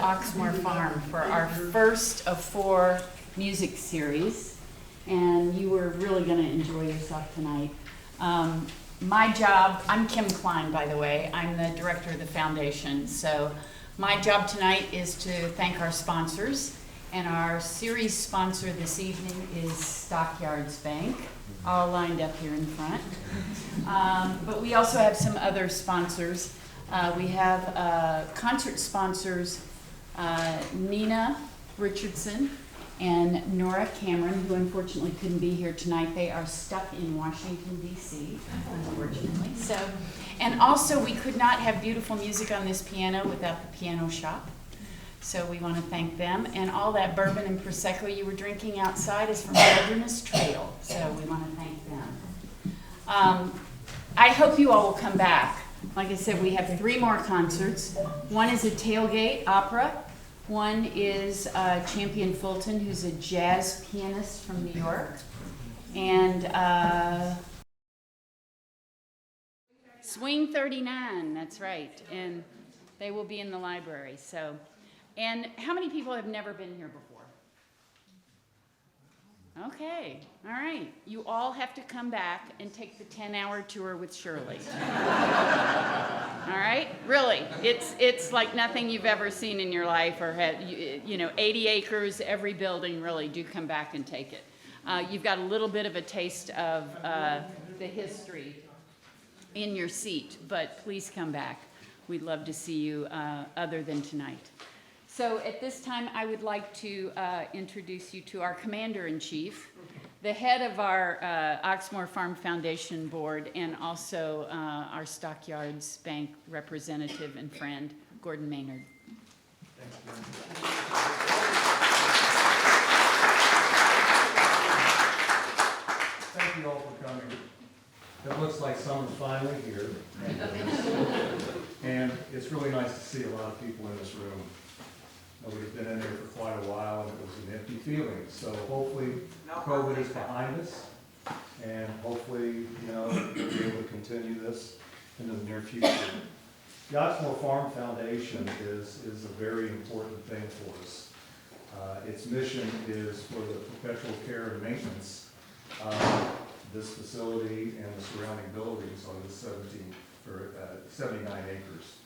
Oxmoor Farm for our first of 4 music series, and you were really going to enjoy yourself tonight. My job, I'm Kim Klein, by the way. I'm the director of the foundation. So my job tonight is to thank our sponsors, and our series sponsor this evening is Stockyards Bank, all lined up here in front. But we also have some other sponsors. We have concert sponsors, Nina Richardson and Nora Cameron, who unfortunately couldn't be here tonight. They are stuck in Washington, D.C., unfortunately. So, and also, we could not have beautiful music on this piano without the piano shop. So we want to thank them. And all that bourbon and Prosecco you were drinking outside is from Wilderness Trail. So we want to thank them. I hope you all will come back. Like I said, we have 3 more concerts. One is a tailgate opera. One is Champion Fulton, who's a jazz pianist from New York. And Swing 39, that's right. And they will be in the library. So, and how many people have never been here before? Okay, all right. You all have to come back and take the 10-hour tour with Shirley. All right? Really, it's like nothing you've ever seen in your life or had, 80 acres, every building, really, do come back and take it. You've got a little bit of a taste of the history in your seat, but please come back. We'd love to see you other than tonight. So at this time, I would like to introduce you to our Commander-in-Chief, the head of our Oxmoor Farm Foundation Board, and also our Stockyards Bank representative and friend, Gordon Maynard. Thank you all for coming. It looks like summer's finally here. And it's really nice to see a lot of people in this room. We've been in there for quite a while, and it was an empty feeling. So hopefully COVID is behind us, and hopefully, we'll be able to continue this into the near future. The Oxmoor Farm Foundation is a very important thing for us. Its mission is for the perpetual care and maintenance of this facility and the surrounding buildings on the 79 acres.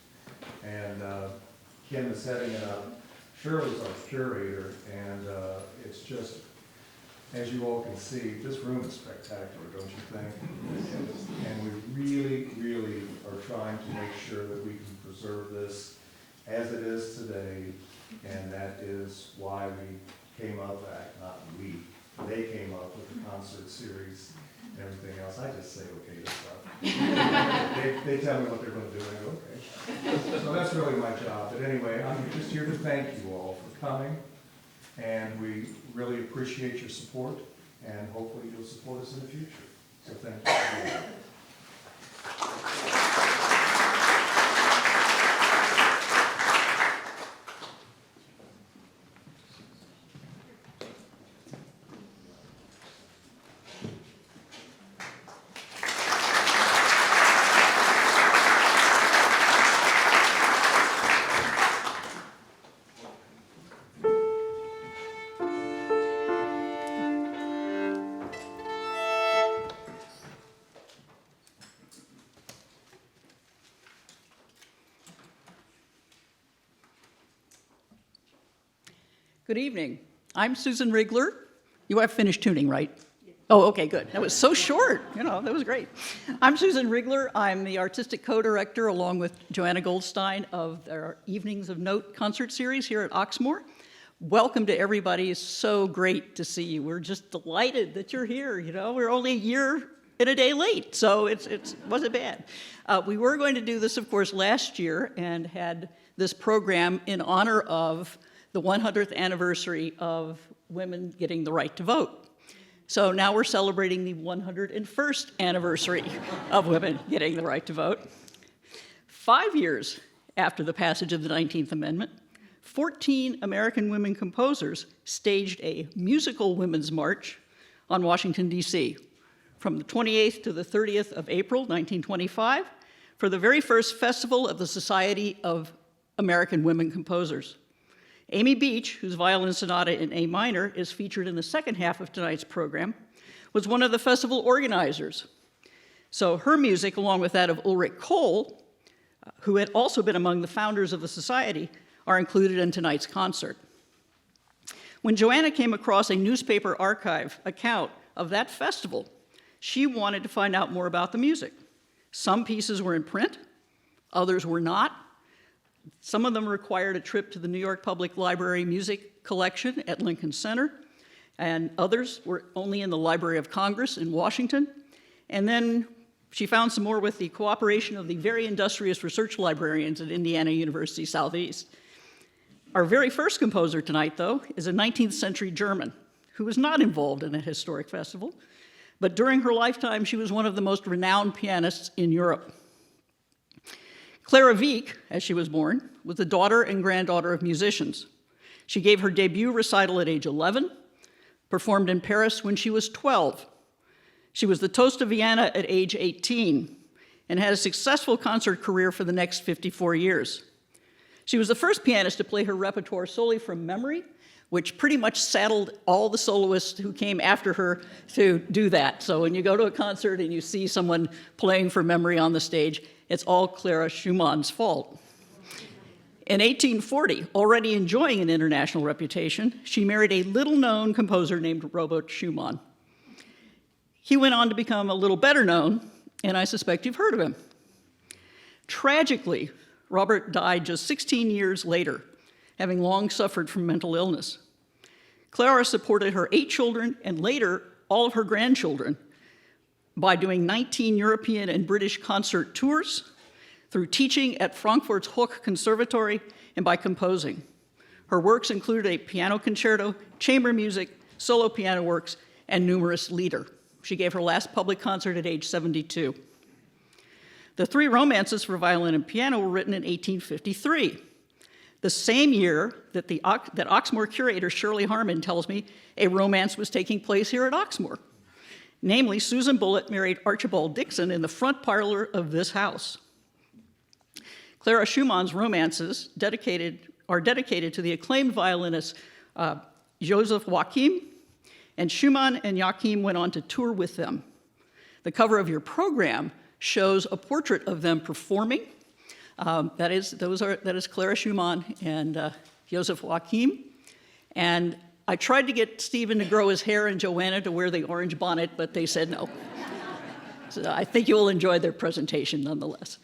And Kim is setting it up. Shirley's our curator, and it's just, as you all can see, this room is spectacular, don't you think? And we really, really are trying to make sure that we can preserve this as it is today, and that is why we came up with, they came up with the concert series and everything else. I just say okay to stuff. They tell me what they're going to do, and I go, okay. So that's really my job. But anyway, I'm just here to thank you all for coming, and we really appreciate your support, and hopefully you'll support us in the future. So thank you for being here. Good evening. I'm Susan Rigler. You have finished tuning, right? Oh, okay, good. That was so short. That was great. I'm Susan Rigler. I'm the artistic co-director, along with Joanna Goldstein, of our Evenings of Note concert series here at Oxmoor. Welcome to everybody. It's so great to see you. We're just delighted that you're here. We're only a year and a day late, so it wasn't bad. We were going to do this, of course, last year and had this program in honor of the 100th anniversary of women getting the right to vote. So now we're celebrating the 101st anniversary of women getting the right to vote. 5 years after the passage of the 19th Amendment, 14 American women composers staged a musical women's march on Washington, D.C. from the 28th to the 30th of April, 1925, for the very first festival of the Society of American Women Composers. Amy Beach, whose violin sonata in A minor is featured in the second half of tonight's program, was one of the festival organizers. So her music, along with that of Ulrich Kohl, who had also been among the founders of the society, are included in tonight's concert. When Joanna came across a newspaper archive account of that festival, she wanted to find out more about the music. Some pieces were in print, others were not. Some of them required a trip to the New York Public Library music collection at Lincoln Center, and others were only in the Library of Congress in Washington. And then she found some more with the cooperation of the very industrious research librarians at Indiana University Southeast. Our very first composer tonight, though, is a 19th century German who was not involved in a historic festival, but during her lifetime, she was one of the most renowned pianists in Europe. Claravik, as she was born, was the daughter and granddaughter of musicians. She gave her debut recital at age 11, performed in Paris when she was 12. She was the Toast of Vienna at age 18, and had a successful concert career for the next 54 years. She was the first pianist to play her repertoire solely from memory, which pretty much saddled all the soloists who came after her to do that. So when you go to a concert and you see someone playing from memory on the stage, it's all Clara Schumann's fault. In 1840, already enjoying an international reputation, she married a little-known composer named Robert Schumann. He went on to become a little better known, and I suspect you've heard of him. Tragically, Robert died just 16 years later, having long suffered from mental illness. Clara supported her 8 children and later all of her grandchildren by doing 19 European and British concert tours, through teaching at Frankfurt's Hoch Conservatory, and by composing. Her works included a piano concerto, chamber music, solo piano works, and numerous lieder. She gave her last public concert at age 72. The 3 romances for violin and piano were written in 1853, the same year that Oxmoor curator Shirley Harmon tells me a romance was taking place here at Oxmoor. Namely, Susan Bullitt married Archibald Dixon in the front parlor of this house. Clara Schumann's romances are dedicated to the acclaimed violinist Joseph Joachim, and Schumann and Joachim went on to tour with them. The cover of your program shows a portrait of them performing. That is Clara Schumann and Joseph Joachim. And I tried to get Steven to grow his hair and Joanna to wear the orange bonnet, but they said no. So I think you will enjoy their presentation nonetheless.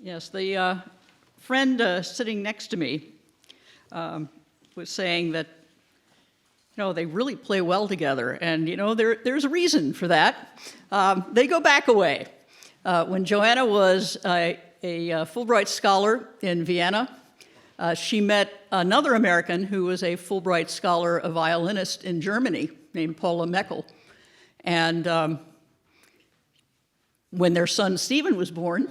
Yes, the friend sitting next to me was saying that, they really play well together. And, there's a reason for that. They go back a way. When Joanna was a Fulbright scholar in Vienna, she met another American who was a Fulbright scholar, a violinist in Germany named Moeckel. And when their son Steven was born,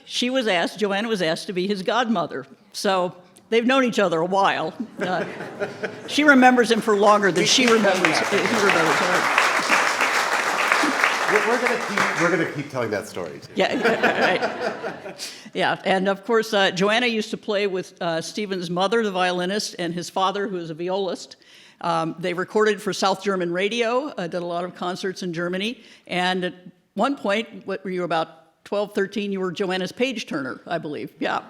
Joanna was asked to be his godmother. So they've known each other a while. She remembers him for longer than he remembers her. We're gonna keep telling that story too. Yeah, right. Yeah, and of course, Joanna used to play with Steven's mother, the violinist, and his father, who is a violist. They recorded for South German radio, did a lot of concerts in Germany, and at one point, what were you, about 12, 13, you were Joanna's page turner, I believe. Yeah.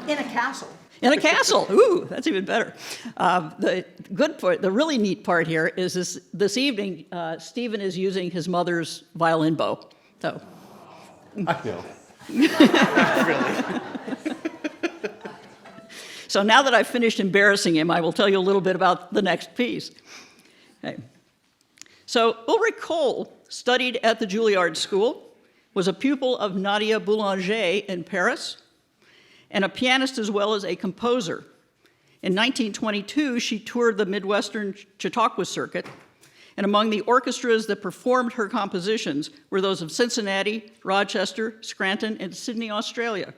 In a castle. In a castle. Ooh, that's even better. The good part, the really neat part here is this evening, Steven is using his mother's violin bow. So. I know. Really. So now that I've finished embarrassing him, I will tell you a little bit about the next piece. Okay. So Ulrich Kohl studied at the Juilliard School, was a pupil of Nadia Boulanger in Paris, and a pianist as well as a composer. In 1922, she toured the Midwestern Chautauqua circuit, and among the orchestras that performed her compositions were those of Cincinnati, Rochester, Scranton, and Sydney, Australia.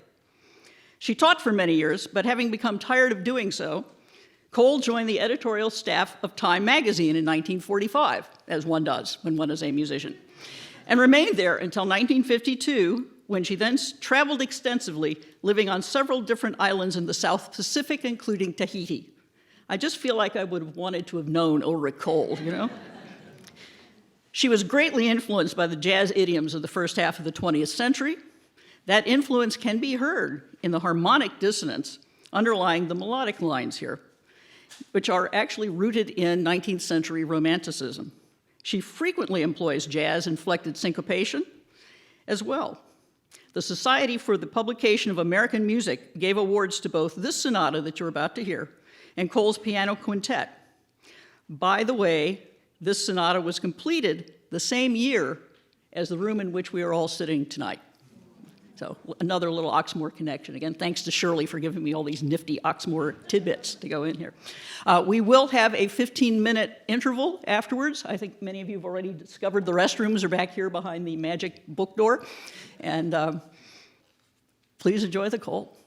She taught for many years, but having become tired of doing so, Kohl joined the editorial staff of Time magazine in 1945, as one does when one is a musician, and remained there until 1952, when she then traveled extensively, living on several different islands in the South Pacific, including Tahiti. I just feel like I would have wanted to have known Ulrich Kohl, She was greatly influenced by the jazz idioms of the first half of the 20th century. That influence can be heard in the harmonic dissonance underlying the melodic lines here, which are actually rooted in 19th century Romanticism. She frequently employs jazz-inflected syncopation as well. The Society for the Publication of American Music gave awards to both this sonata that you're about to hear and Kohl's piano quintet. By the way, this sonata was completed the same year as the room in which we are all sitting tonight. So another little Oxmoor connection. Again, thanks to Shirley for giving me all these nifty Oxmoor tidbits to go in here. We will have a 15-minute interval afterwards. I think many of you have already discovered the restrooms are back here behind the magic book door. And please enjoy the Kohl.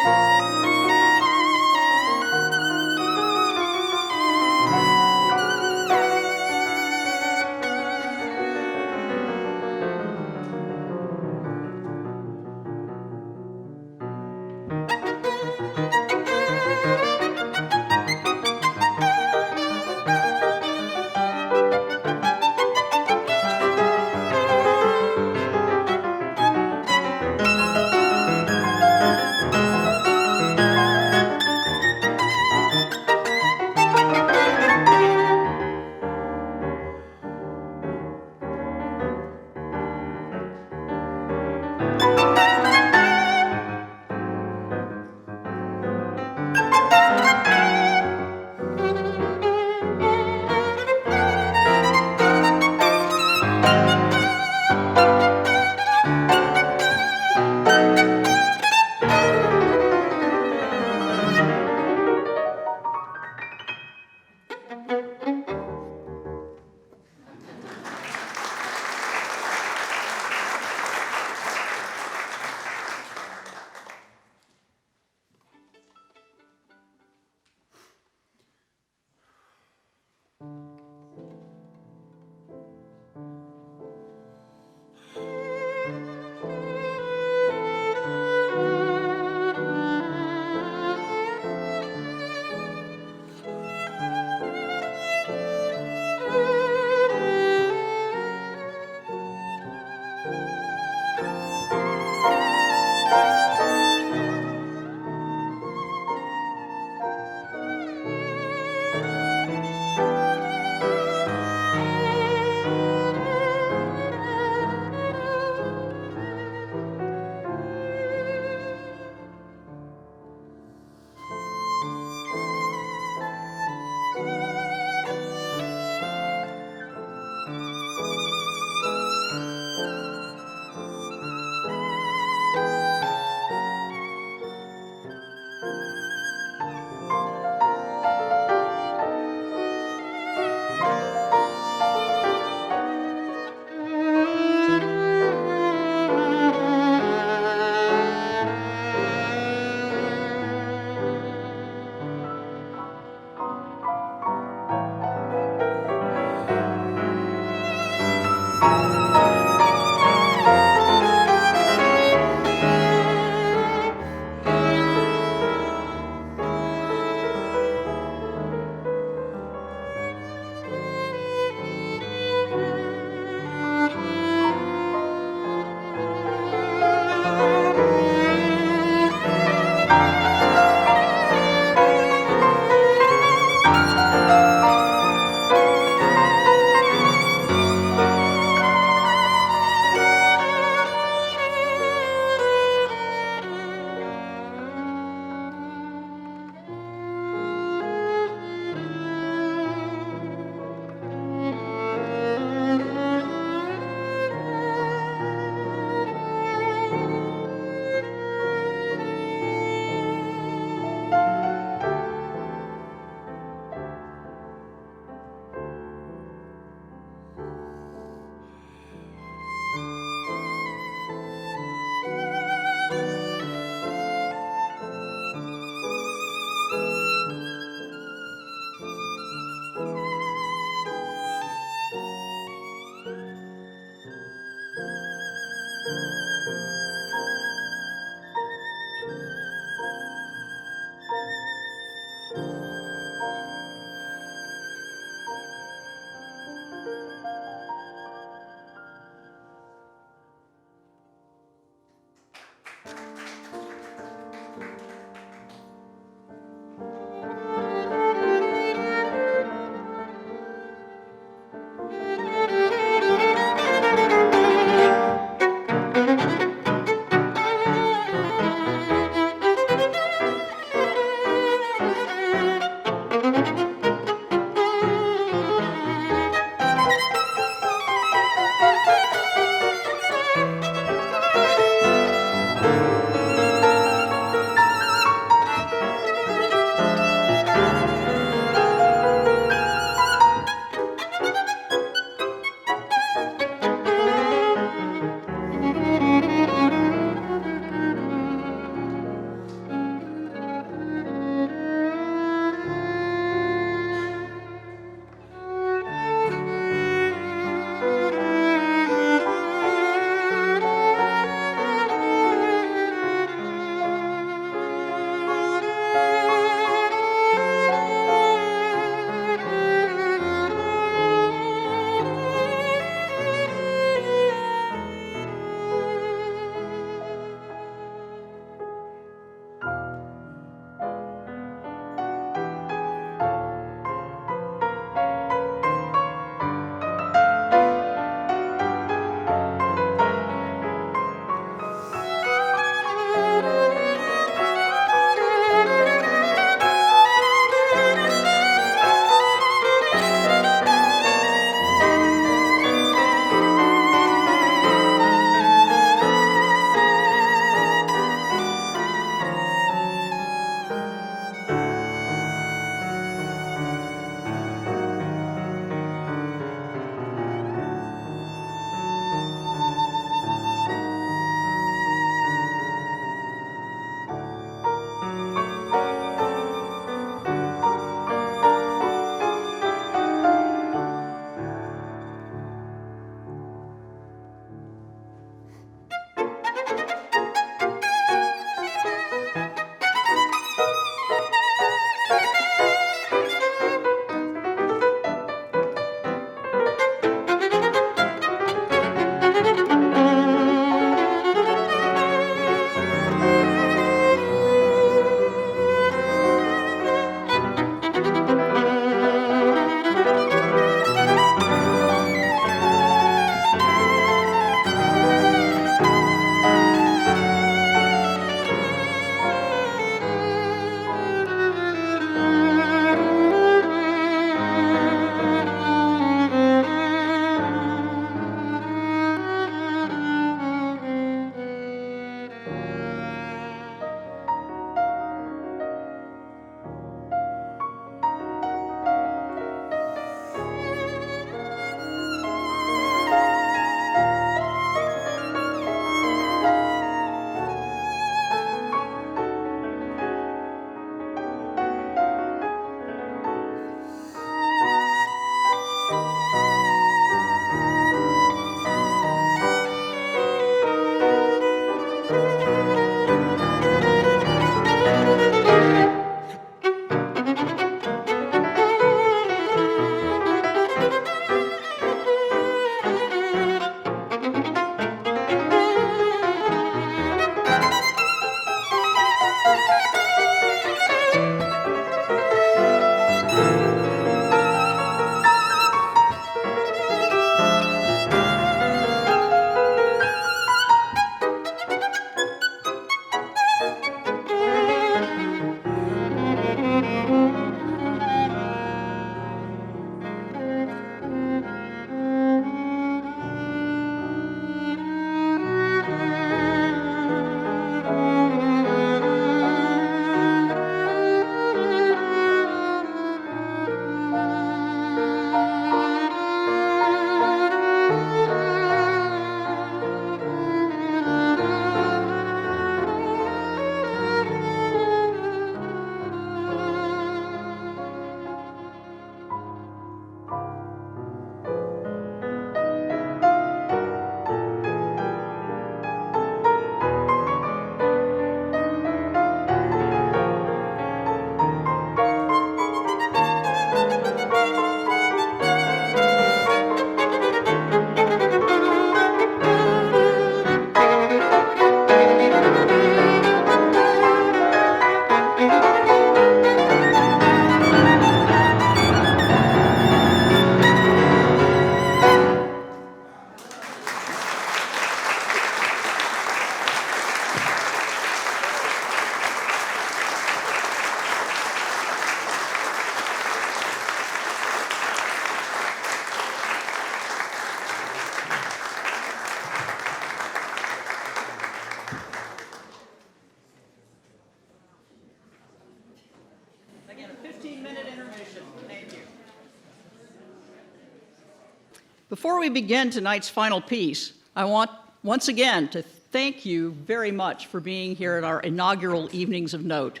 Before we begin tonight's final piece, I want once again to thank you very much for being here at our inaugural Evenings of Note.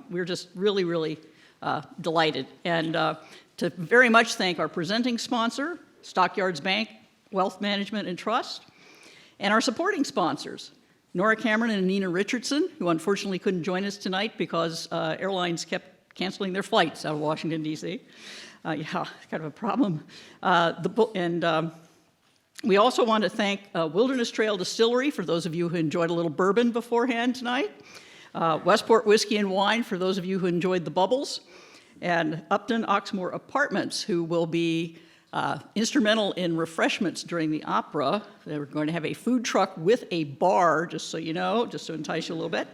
We're just really, really delighted. And to very much thank our presenting sponsor, Stockyards Bank, Wealth Management and Trust, and our supporting sponsors, Nora Cameron and Nina Richardson, who unfortunately couldn't join us tonight because airlines kept canceling their flights out of Washington, D.C. Yeah, kind of a problem. We also want to thank Wilderness Trail Distillery, for those of you who enjoyed a little bourbon beforehand tonight, Westport Whiskey and Wine, for those of you who enjoyed the bubbles, and Upton Oxmoor Apartments, who will be instrumental in refreshments during the opera. They're going to have a food truck with a bar, just so you know, just to entice you a little bit.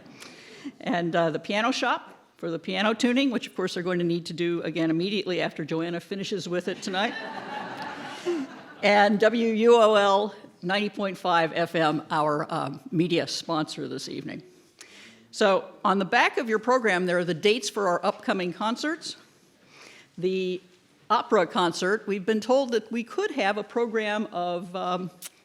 And the Piano Shop for the piano tuning, which of course they're going to need to do again immediately after Joanna finishes with it tonight. And WUOL 90.5 FM, our media sponsor this evening. So on the back of your program, there are the dates for our upcoming concerts. The opera concert, we've been told that we could have a program of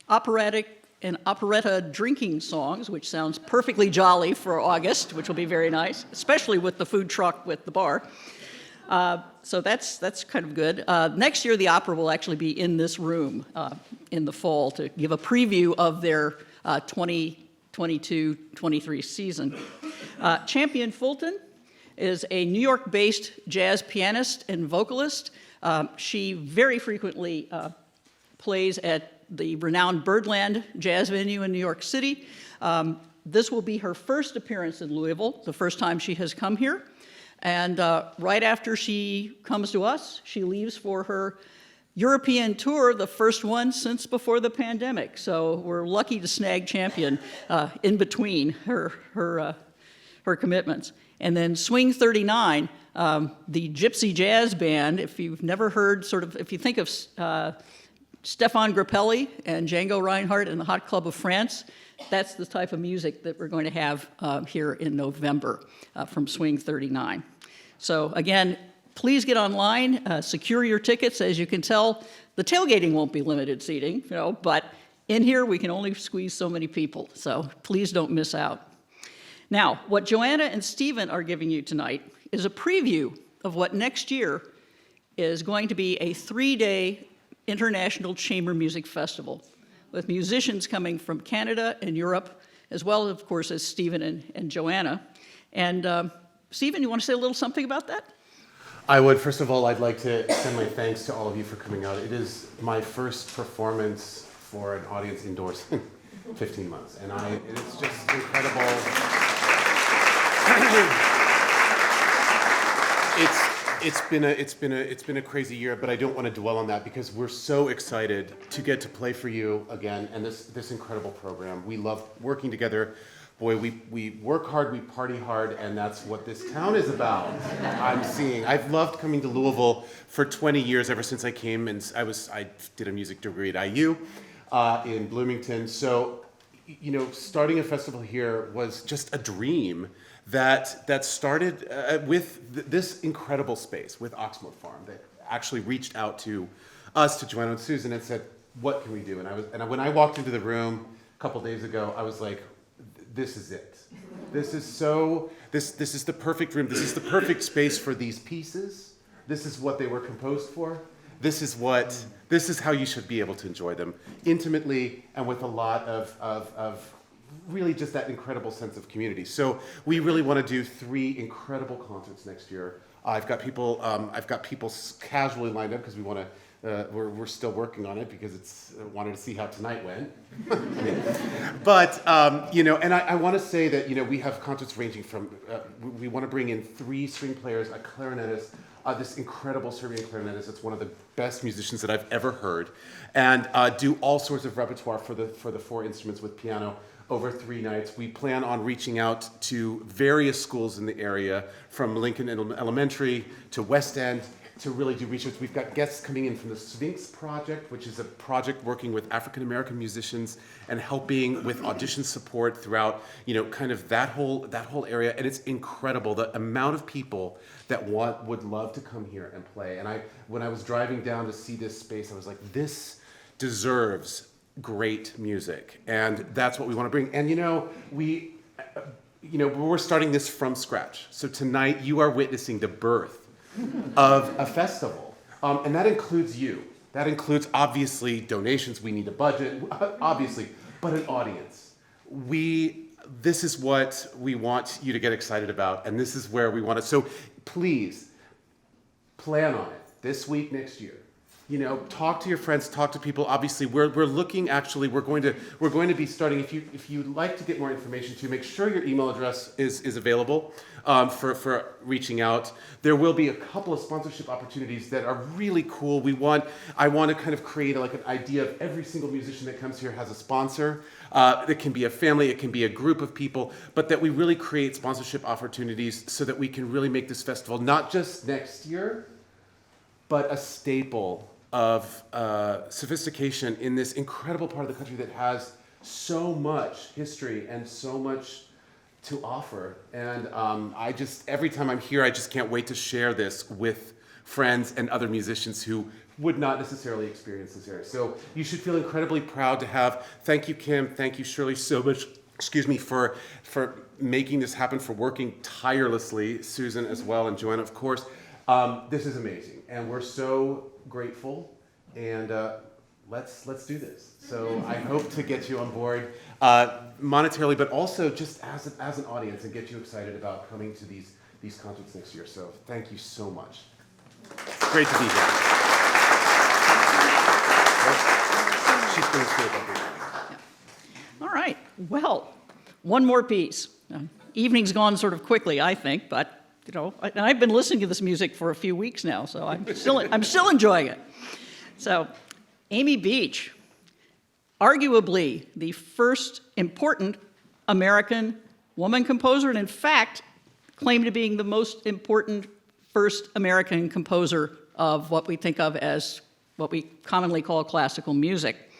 operatic and operetta drinking songs, which sounds perfectly jolly for August, which will be very nice, especially with the food truck with the bar. So that's kind of good. Next year, the opera will actually be in this room in the fall to give a preview of their 2022-23 season. Champion Fulton is a New York-based jazz pianist and vocalist. She very frequently plays at the renowned Birdland Jazz venue in New York City. This will be her first appearance in Louisville, the first time she has come here. And right after she comes to us, she leaves for her European tour, the first one since before the pandemic. So we're lucky to snag Champion in between her commitments. And then Swing 39, the Gypsy Jazz Band, if you've never heard if you think of Stefan Grappelli and Django Reinhardt and the Hot Club of France, that's the type of music that we're going to have here in November from Swing 39. So again, please get online, secure your tickets. As you can tell, the tailgating won't be limited seating, but in here we can only squeeze so many people, so please don't miss out. Now, what Joanna and Steven are giving you tonight is a preview of what next year is going to be a 3-day International Chamber Music Festival, with musicians coming from Canada and Europe, as well, of course, as Steven and Joanna. And Steven, you want to say a little something about that? I would. First of all, I'd like to send my thanks to all of you for coming out. It is my first performance for an audience indoors in 15 months, and it's just incredible. It's been a crazy year, but I don't want to dwell on that because we're so excited to get to play for you again and this incredible program. We love working together. Boy, we work hard, we party hard, and that's what this town is about. I've loved coming to Louisville for 20 years, ever since I came, and I did a music degree at IU in Bloomington. So, starting a festival here was just a dream that started with this incredible space with Oxmoor Farm. They actually reached out to us, to Joanna and Susan, and said, "What can we do?" And when I walked into the room a couple days ago, I was like, "This is it. This is the perfect room. This is the perfect space for these pieces. This is what they were composed for. This is how you should be able to enjoy them intimately and with a lot of really just that incredible sense of community." So we really want to do 3 incredible concerts next year. I've got people casually lined up because we want to. We're still working on it because wanted to see how tonight went. But and I want to say that we have concerts ranging from we want to bring in 3 string players, a clarinetist, this incredible Serbian clarinetist. It's one of the best musicians that I've ever heard, and do all sorts of repertoire for the 4 instruments with piano over 3 nights. We plan on reaching out to various schools in the area, from Lincoln Elementary to West End, to really do research. We've got guests coming in from the Sphinx Project, which is a project working with African American musicians and helping with audition support throughout, kind of that whole area. And it's incredible the amount of people that would love to come here and play. And when I was driving down to see this space, I was like, this deserves great music, and that's what we want to bring. And we're starting this from scratch. So tonight you are witnessing the birth of a festival, and that includes you. That includes, obviously, donations. We need a budget, obviously, but an audience. This is what we want you to get excited about, and this is where we want it. So please, plan on it this week, next year. Talk to your friends, talk to people. Obviously, we're looking. Actually, we're going to be starting. If you'd like to get more information, to make sure your email address is available for reaching out. There will be a couple of sponsorship opportunities that are really cool. I want to kind of create an idea of every single musician that comes here has a sponsor. It can be a family, it can be a group of people, but that we really create sponsorship opportunities so that we can really make this festival not just next year, but a staple of sophistication in this incredible part of the country that has so much history and so much to offer. And every time I'm here, I just can't wait to share this with friends and other musicians who would not necessarily experience this area. So you should feel incredibly proud to have. Thank you, Kim. Thank you, Shirley, so much. For making this happen, for working tirelessly. Susan as well, and Joanna, of course. This is amazing, and we're so grateful. And let's do this. So I hope to get you on board monetarily, but also just as an audience, and get you excited about coming to these concerts next year. So thank you so much. It's great to be here. She's going to say about this. All right, well, one more piece. Evening's gone sort of quickly, I think, but and I've been listening to this music for a few weeks now, so I'm still enjoying it. So, Amy Beach, arguably the first important American woman composer, and in fact, claimed to being the most important first American composer of what we think of as what we commonly call classical music.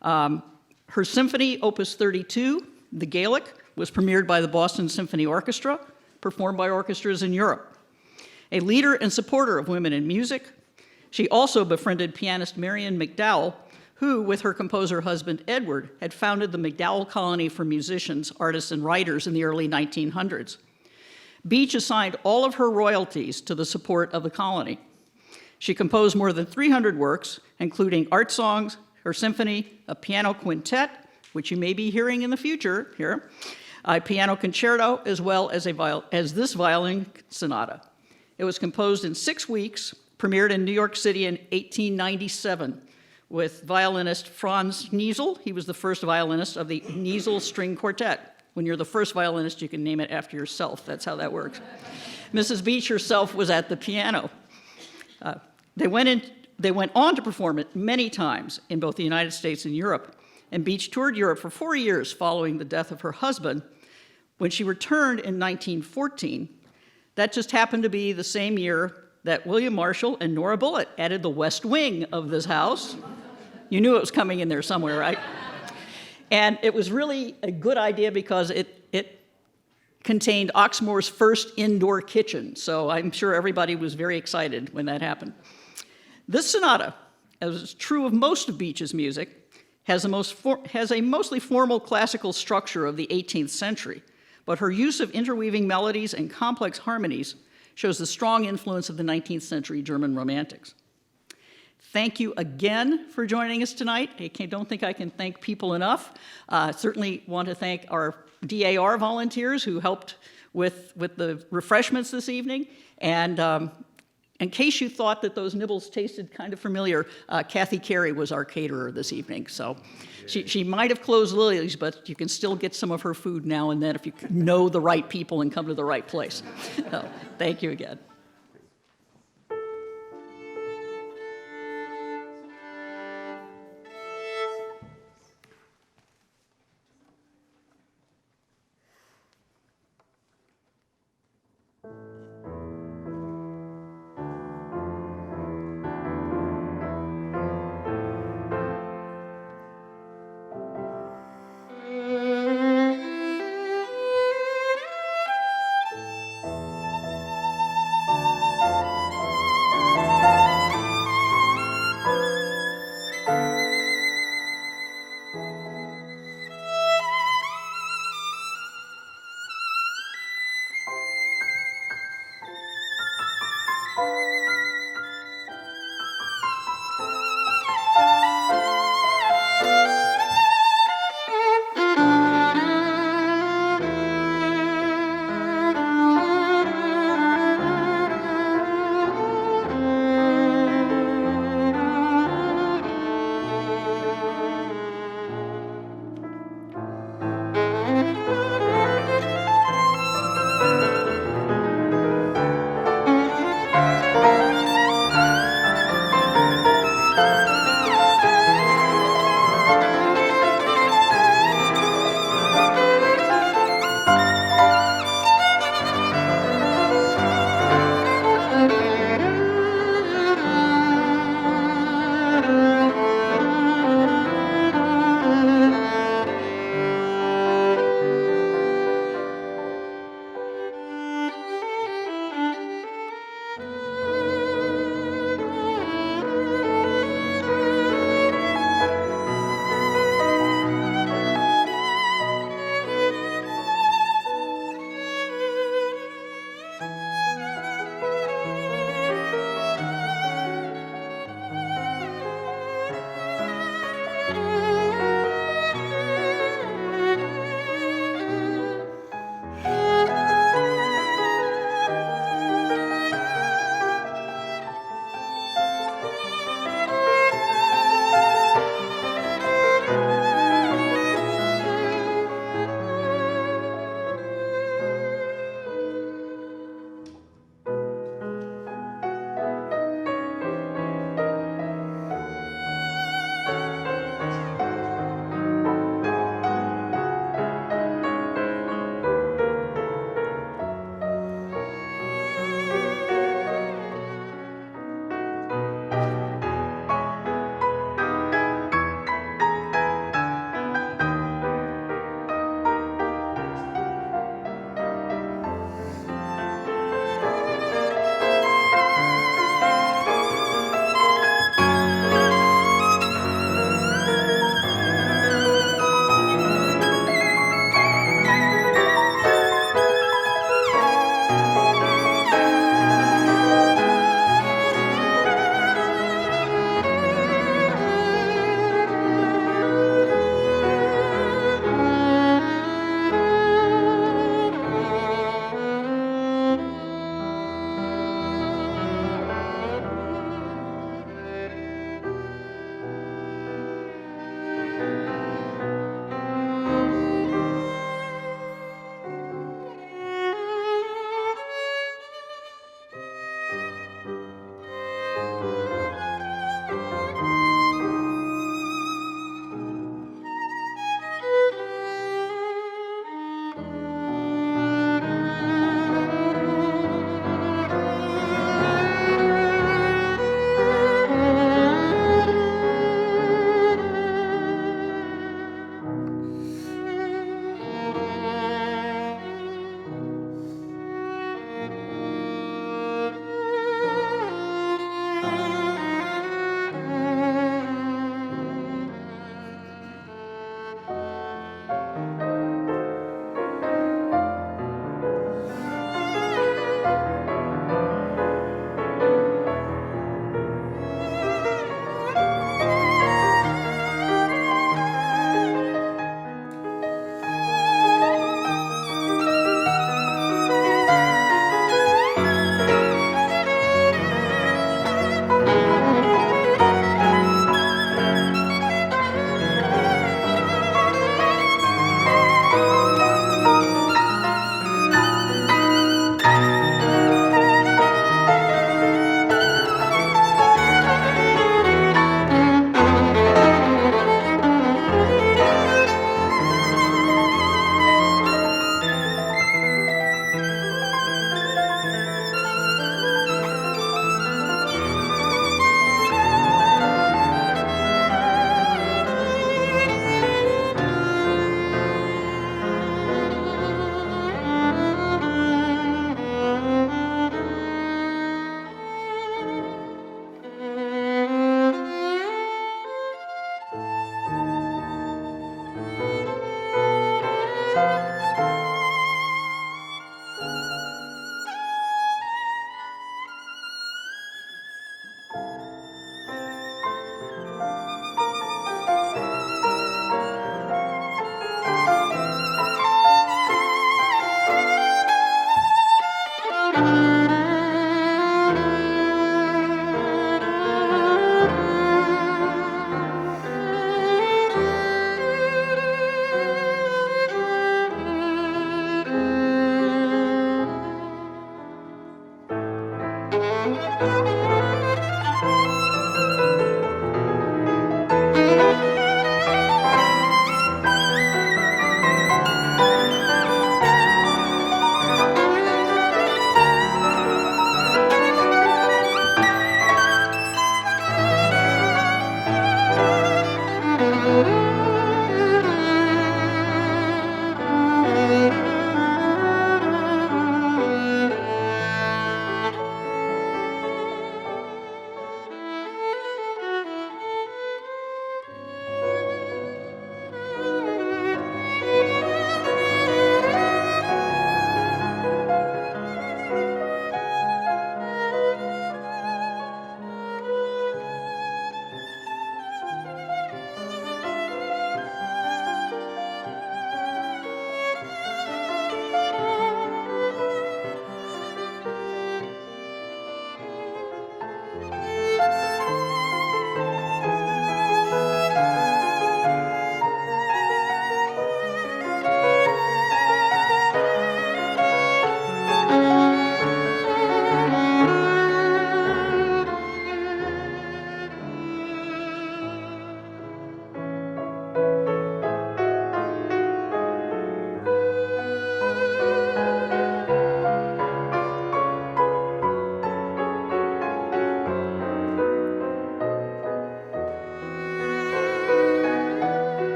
Her symphony, Opus 32, The Gaelic, was premiered by the Boston Symphony Orchestra, performed by orchestras in Europe. A leader and supporter of women in music, she also befriended pianist Marian McDowell, who, with her composer husband Edward, had founded the McDowell Colony for Musicians, Artists, and Writers in the early 1900s. Beach assigned all of her royalties to the support of the colony. She composed more than 300 works, including art songs, her symphony, a piano quintet, which you may be hearing in the future here, a piano concerto, as well as this violin sonata. It was composed in 6 weeks, premiered in New York City in 1897 with violinist Franz Niesel. He was the first violinist of the Niesel String Quartet. When you're the first violinist, you can name it after yourself. That's how that works. Mrs. Beach herself was at the piano. They went on to perform it many times in both the United States and Europe. And Beach toured Europe for 4 years following the death of her husband. When she returned in 1914, that just happened to be the same year that William Marshall and Nora Bullitt added the West Wing of this house. You knew it was coming in there somewhere, right? And it was really a good idea because it contained Oxmoor's first indoor kitchen. So I'm sure everybody was very excited when that happened. This sonata, as is true of most of Beach's music, has a mostly formal classical structure of the 18th century, but her use of interweaving melodies and complex harmonies shows the strong influence of the 19th century German Romantics. Thank you again for joining us tonight. I don't think I can thank people enough. Certainly want to thank our DAR volunteers who helped with the refreshments this evening. And in case you thought that those nibbles tasted kind of familiar, Kathy Carey was our caterer this evening. So she might have closed Lily's, but you can still get some of her food now and then if you know the right people and come to the right place. So, thank you again.